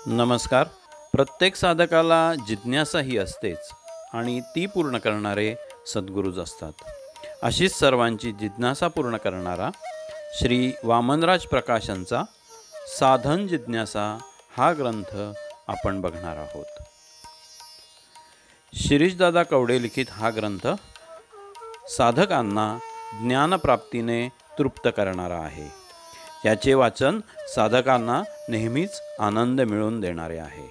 नमस्कार. प्रत्येक साधकाला जिज्ञासा ही असतेच आणि ती पूर्ण करणारे सद्गुरूच असतात. अशीच सर्वांची जिज्ञासा पूर्ण करणारा श्री वामनराज प्रकाशनचा साधन जिज्ञासा हा ग्रंथ आपण बघणार आहोत. शिरीषदादा कवडे लिखित हा ग्रंथ साधकांना ज्ञानप्राप्तीने तृप्त करणारा आहे. याचे वाचन साधकांना नेहमीच आनंद मिळवून देणारे आहे.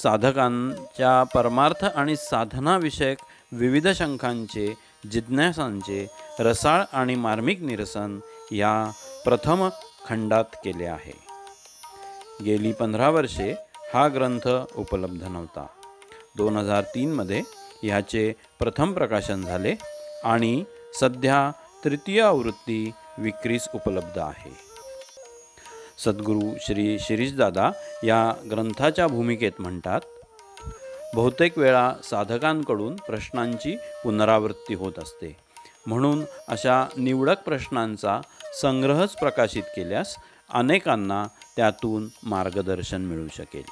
साधकांच्या परमार्थ आणि साधनाविषयक विविध शंकांचे, जिज्ञासांचे रसाळ आणि मार्मिक निरसन या प्रथम खंडात केले आहे. गेली 15 वर्षे हा ग्रंथ उपलब्ध नव्हता. 2003 ह्याचे प्रथम प्रकाशन झाले आणि सध्या तृतीय आवृत्ती विक्रीस उपलब्ध आहे. सद्गुरू श्री शिरीषदादा या ग्रंथाच्या भूमिकेत म्हणतात, बहुतेक वेळा साधकांकडून प्रश्नांची पुनरावृत्ती होत असते. म्हणून अशा निवडक प्रश्नांचा संग्रहच प्रकाशित केल्यास अनेकांना त्यातून मार्गदर्शन मिळू शकेल.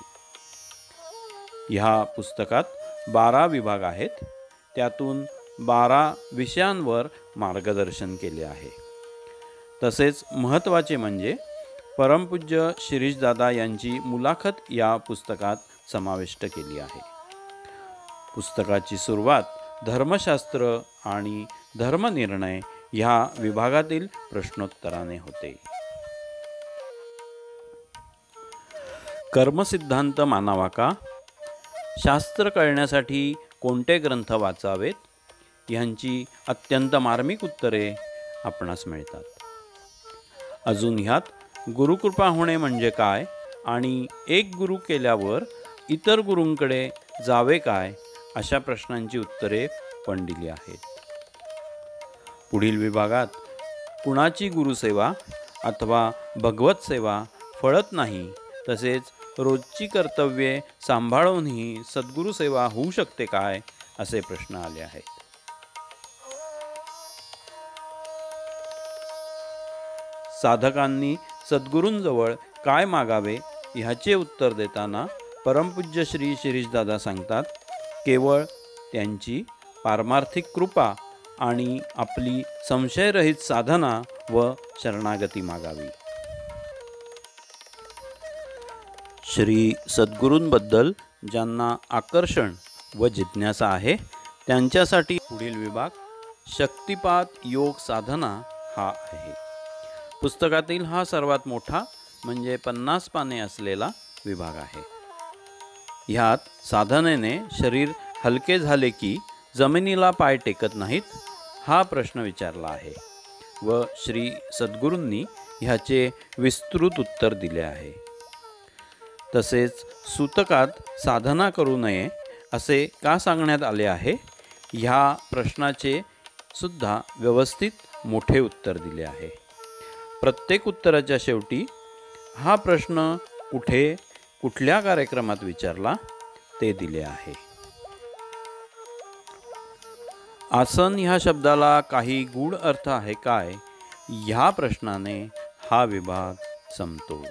ह्या पुस्तकात 12 विभाग आहेत. त्यातून 12 विषयांवर मार्गदर्शन केले आहे. तसेच महत्त्वाचे म्हणजे परमपूज्य शिरीषदादा यांची मुलाखत या पुस्तकात समाविष्ट केली आहे. पुस्तकाची सुरुवात धर्मशास्त्र आणि धर्मनिर्णय ह्या विभागातील प्रश्नोत्तराने होते. कर्मसिद्धांत मानावा का? शास्त्र कळण्यासाठी कोणते ग्रंथ वाचावेत? ह्यांची अत्यंत मार्मिक उत्तरे आपणास मिळतात. अजून ह्यात गुरुकृपा होणे म्हणजे काय आणि एक गुरु केल्यावर इतर गुरूंकडे जावे काय, अशा प्रश्नांची उत्तरे पण दिली आहेत. पुढील विभागात कुणाची गुरुसेवा अथवा भगवत सेवा फळत नाही, तसेच रोजची कर्तव्ये सांभाळूनही सद्गुरुसेवा होऊ शकते काय, असे प्रश्न आले आहेत. साधकांनी सद्गुरूंजवळ काय मागावे ह्याचे उत्तर देताना परमपूज्य श्री शिरीषदादा सांगतात, केवळ त्यांची पारमार्थिक कृपा आणि आपली संशयरहित साधना व शरणागती मागावी. श्री सद्गुरूंबद्दल ज्यांना आकर्षण व जिज्ञासा आहे त्यांच्यासाठी पुढील विभाग शक्तिपात योग साधना हा आहे. पुस्तकातील हा सर्वात मोठा म्हणजे 50 पाने असलेला विभाग आहे. ह्यात साधनेने शरीर हलके झाले की जमिनीला पाय टेकत नाहीत, हा प्रश्न विचारला आहे व श्री सद्गुरूंनी ह्याचे विस्तृत उत्तर दिले आहे. तसेच सूतकात साधना करू नये असे का सांगण्यात आले आहे, ह्या प्रश्नाचे सुद्धा व्यवस्थित मोठे उत्तर दिले आहे. प्रत्येक उत्तराच्या शेवटी हा प्रश्न कुठे कुठल्या कार्यक्रमात विचारला ते दिले आहे. आसन ह्या शब्दाला काही गूढ अर्थ आहे काय, ह्या प्रश्नाने हा विभाग संपतो.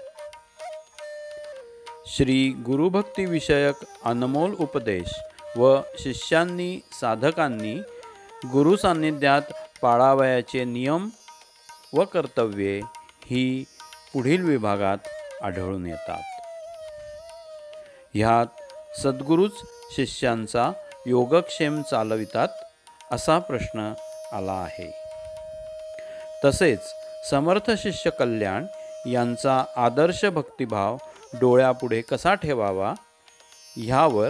श्री गुरुभक्ती विषयक अनमोल उपदेश व शिष्यांनी साधकांनी गुरु सान्निध्यात पाळावयाचे नियम व कर्तव्ये ही पुढील विभागात आढळून येतात. ह्यात सद्गुरूच शिष्यांचा योगक्षेम चालवितात असा प्रश्न आला आहे. तसेच समर्थ शिष्य कल्याण यांचा आदर्श भक्तिभाव डोळ्यापुढे कसा ठेवावा, ह्यावर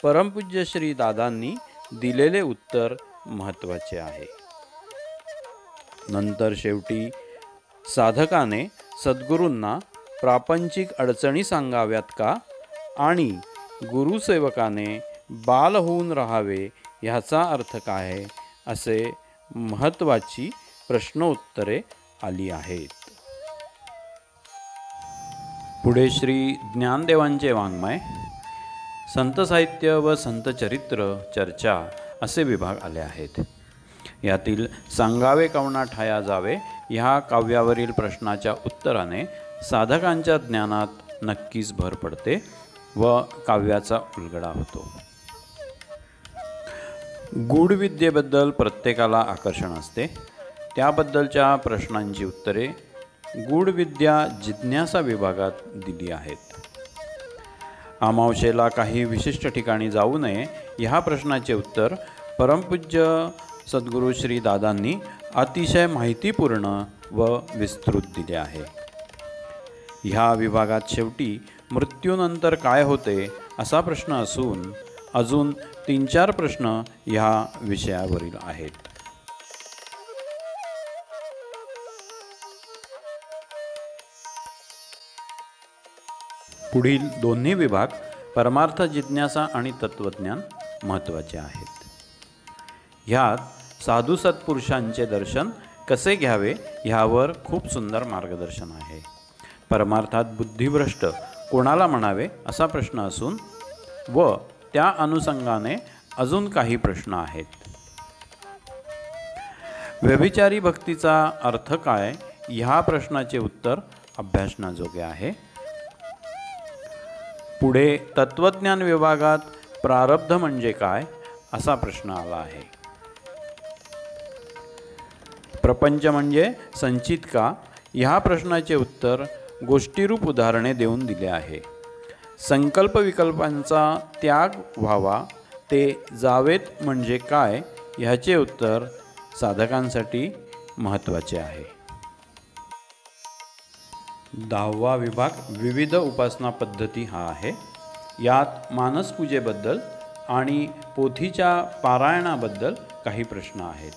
परमपूज्य श्री दादांनी दिलेले उत्तर महत्त्वाचे आहे. नंतर शेवटी साधकाने सद्गुरूंना प्रापंचिक अडचणी सांगाव्यात का आणि गुरुसेवकाने बाल होऊन राहावे ह्याचा अर्थ काय, असे महत्त्वाची प्रश्नोत्तरे आली आहेत. पुढे श्री ज्ञानदेवांचे वाङ्मय, संत साहित्य व संत चरित्र चर्चा असे विभाग आले आहेत. यातील सांगावे कवना ठाया जावे ह्या काव्यावरील प्रश्नाच्या उत्तराने साधकांच्या ज्ञानात नक्कीच भर पडते व काव्याचा उलगडा होतो. गूढ विद्येबद्दल प्रत्येकाला आकर्षण असते. त्याबद्दलच्या प्रश्नांची उत्तरे गूढ विद्या जिज्ञासा विभागात दिली आहेत. अमावास्येला काही विशिष्ट ठिकाणी जाऊ नये ह्या प्रश्नाचे उत्तर परमपूज्य सद्गुरू श्री दादांनी अतिशय माहितीपूर्ण व विस्तृत दिले आहे. ह्या विभागात शेवटी मृत्यूनंतर काय होते असा प्रश्न असून अजून 3-4 प्रश्न ह्या विषयावरील आहेत. पुढील दोन्ही विभाग परमार्थ जिज्ञासा आणि तत्वज्ञान महत्त्वाचे आहेत. ह्यात साधू सत्पुरुषांचे दर्शन कसे घ्यावे ह्यावर खूप सुंदर मार्गदर्शन आहे. परमार्थात बुद्धिभ्रष्ट कोणाला म्हणावे असा प्रश्न असून व त्या अनुषंगाने अजून काही प्रश्न आहेत. व्यभिचारी भक्तीचा अर्थ काय ह्या प्रश्नाचे उत्तर अभ्यासनाजोगे आहे. पुढे तत्वज्ञान विभागात प्रारब्ध म्हणजे काय असा प्रश्न आला आहे. प्रपंच म्हणजे संचित का ह्या प्रश्नाचे उत्तर गोष्टीरूप उदाहरणे देऊन दिले आहे. संकल्प विकल्पांचा त्याग व्हावा ते जावेत म्हणजे काय ह्याचे उत्तर साधकांसाठी महत्त्वाचे आहे. 10वा विभाग विविध उपासना पद्धती हा आहे. यात मानसपूजेबद्दल आणि पोथीच्या पारायणाबद्दल काही प्रश्न आहेत.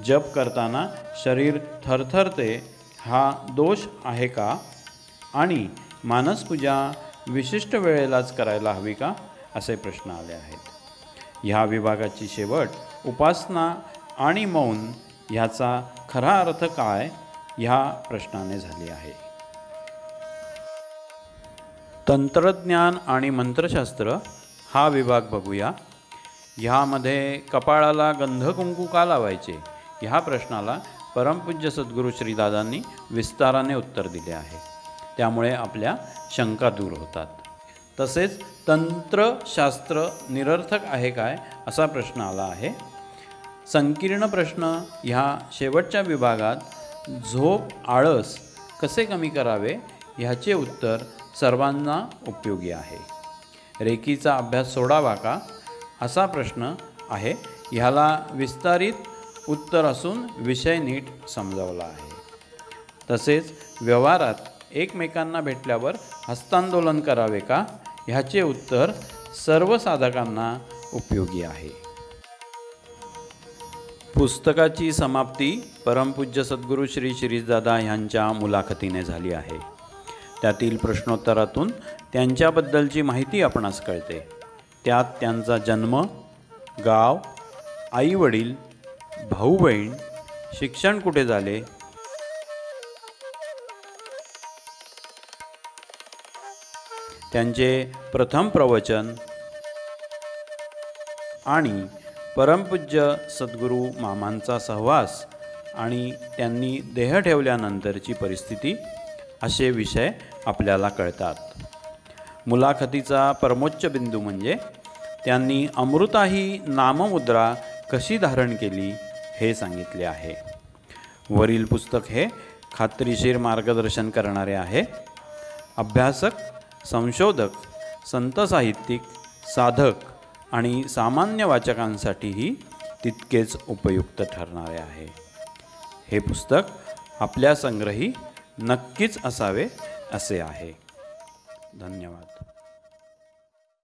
जप करताना शरीर थरथरते हा दोष आहे का आणि मानसपूजा विशिष्ट वेळेलाच करायला हवी का असे प्रश्न आले आहेत. ह्या विभागाची शेवट उपासना आणि मौन ह्याचा खरा अर्थ काय ह्या प्रश्नाने झाली आहे. तंत्रज्ञान आणि मंत्रशास्त्र हा विभाग बघूया. ह्यामध्ये कपाळाला गंधकुंकू का लावायचे ह्या प्रश्नाला परमपूज्य सद्गुरू श्रीदादांनी विस्ताराने उत्तर दिले आहे. त्यामुळे आपल्या शंका दूर होतात. तसेच तंत्रशास्त्र निरर्थक आहे काय असा प्रश्न आला आहे. संकीर्ण प्रश्न ह्या शेवटच्या विभागात झोप आळस कसे कमी करावे ह्याचे उत्तर सर्वांना उपयोगी आहे. रेकीचा अभ्यास सोडावा का असा प्रश्न आहे. ह्याला विस्तारित उत्तर असून विषय नीट समजावला आहे. तसेच व्यवहारात एकमेकांना भेटल्यावर हस्तांदोलन करावे का ह्याचे उत्तर सर्व साधकांना उपयोगी आहे. पुस्तकाची समाप्ती परमपूज्य सद्गुरू श्री श्रीदादा ह्यांच्या मुलाखतीने झाली आहे. त्यातील प्रश्नोत्तरातून त्यांच्याबद्दलची माहिती आपणास कळते. त्यात त्यांचा जन्म, गाव, आई वडील, भाऊ बहीण, शिक्षण कुठे झाले, त्यांचे प्रथम प्रवचन आणि परमपूज्य सद्गुरू मामांचा सहवास आणि त्यांनी देह ठेवल्यानंतरची परिस्थिती असे विषय आपल्याला कळतात. मुलाखतीचा परमोच्च बिंदू म्हणजे त्यांनी अमृताही नाममुद्रा कशी धारण केली हे सांगितले आहे. वरील पुस्तक हे खात्रीशीर मार्गदर्शन करणारे आहे. अभ्यासक, संशोधक, संत साहित्यिक, साधक आणि सामान्य वाचकांसाठीही तितकेच उपयुक्त ठरणारे आहे. हे पुस्तक आपल्या संग्रही नक्कीच असावे असे आहे. धन्यवाद.